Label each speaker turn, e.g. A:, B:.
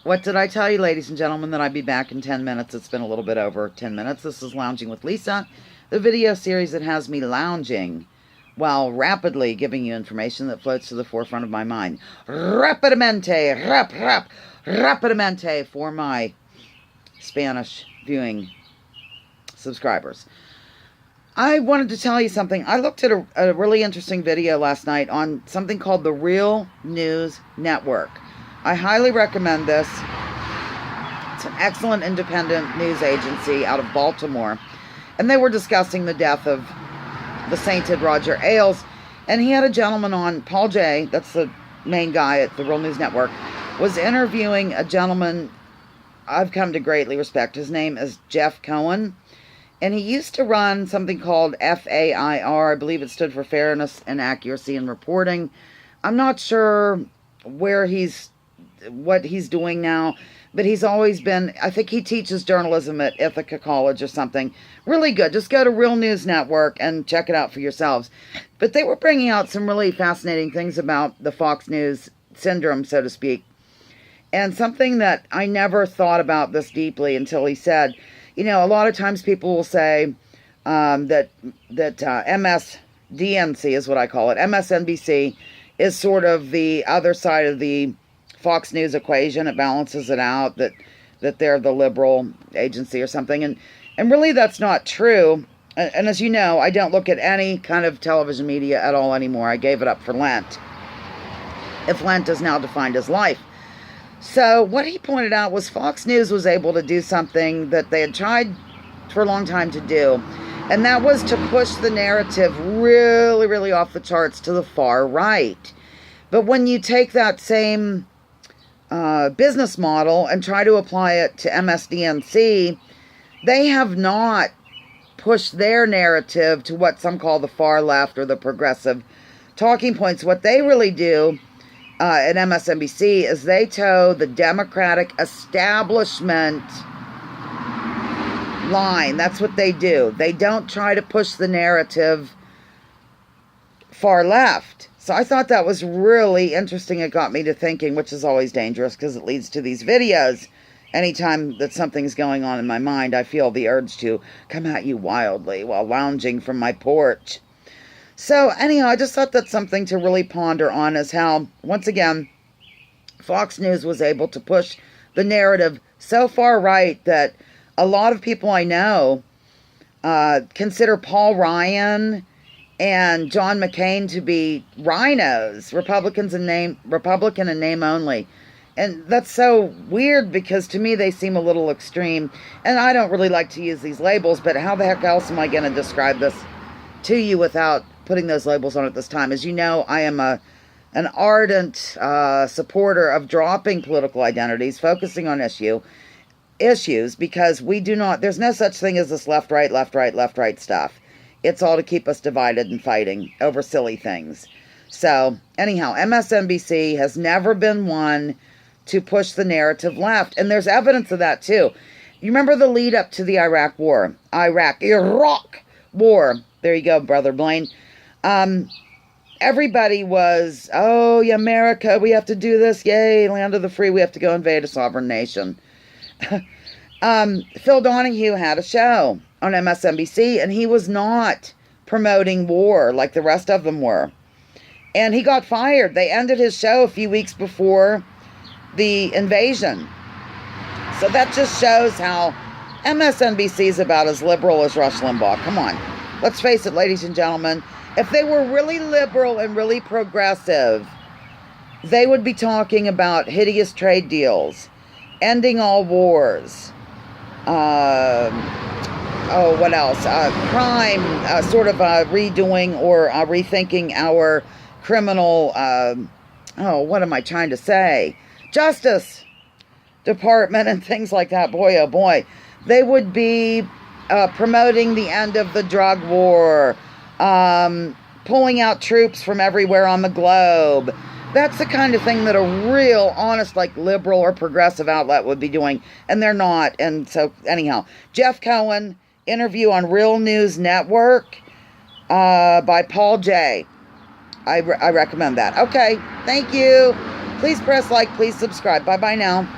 A: What did I tell you, ladies and gentlemen, that I'd be back in 10 minutes? It's been a little bit over 10 minutes. This is Lounging with Lisa, the video series that has me lounging while rapidly giving you information that floats to the forefront of my mind. Rapidamente for my Spanish viewing subscribers. I wanted to tell you something. I looked at a really interesting video last night on something called the Real News Network. I highly recommend this. It's an excellent independent news agency out of Baltimore. And they were discussing the death of the sainted Roger Ailes. And he had a gentleman on, Paul J., that's the main guy at the Real News Network, was interviewing a gentleman I've come to greatly respect. His name is Jeff Cohen. And he used to run something called FAIR. I believe it stood for Fairness and Accuracy in Reporting. I'm not sure what he's doing now, but he's always been, I think he teaches journalism at Ithaca College or something. Really good. Just go to Real News Network and check it out for yourselves. But they were bringing out some really fascinating things about the Fox News syndrome, so to speak. And something that I never thought about this deeply until he said, you know, a lot of times people will say that MSDNC is what I call it. MSNBC is sort of the other side of the Fox News equation. It balances it out, that they're the liberal agency or something. And really that's not true. And as you know, I don't look at any kind of television media at all anymore. I gave it up for Lent. If Lent is now defined as life. So what he pointed out was Fox News was able to do something that they had tried for a long time to do. And that was to push the narrative really, really off the charts to the far right. But when you take that same business model and try to apply it to MSDNC, they have not pushed their narrative to what some call the far left or the progressive talking points. What they really do at MSNBC is they toe the Democratic establishment line. That's what they do. They don't try to push the narrative far left. So I thought that was really interesting. It got me to thinking, which is always dangerous because it leads to these videos. Anytime that something's going on in my mind, I feel the urge to come at you wildly while lounging from my porch. So anyhow, I just thought that's something to really ponder on, is how, once again, Fox News was able to push the narrative so far right that a lot of people I know consider Paul Ryan and John McCain to be rhinos, Republican in name only. And that's so weird because to me they seem a little extreme. And I don't really like to use these labels, but how the heck else am I going to describe this to you without putting those labels on at this time? As you know, I am an ardent supporter of dropping political identities, focusing on issues, because there's no such thing as this left, right stuff. It's all to keep us divided and fighting over silly things. So, anyhow, MSNBC has never been one to push the narrative left. And there's evidence of that, too. You remember the lead up to the Iraq War? Iraq War. There you go, Brother Blaine. Everybody was, oh, yeah, America, we have to do this. Yay, land of the free. We have to go invade a sovereign nation. Phil Donahue had a show on MSNBC, and he was not promoting war like the rest of them were. And he got fired. They ended his show a few weeks before the invasion. So that just shows how MSNBC is about as liberal as Rush Limbaugh. Come on. Let's face it, ladies and gentlemen. If they were really liberal and really progressive, they would be talking about hideous trade deals, ending all wars, what else? Crime, sort of redoing or rethinking our criminal, what am I trying to say? Justice Department and things like that. Boy, oh boy. They would be promoting the end of the drug war, pulling out troops from everywhere on the globe. That's the kind of thing that a real, honest, like liberal or progressive outlet would be doing. And they're not. And so, anyhow, Jeff Cohen, interview on Real News Network by Paul J. I recommend that. Okay, thank you. Please press like, please subscribe. Bye-bye now.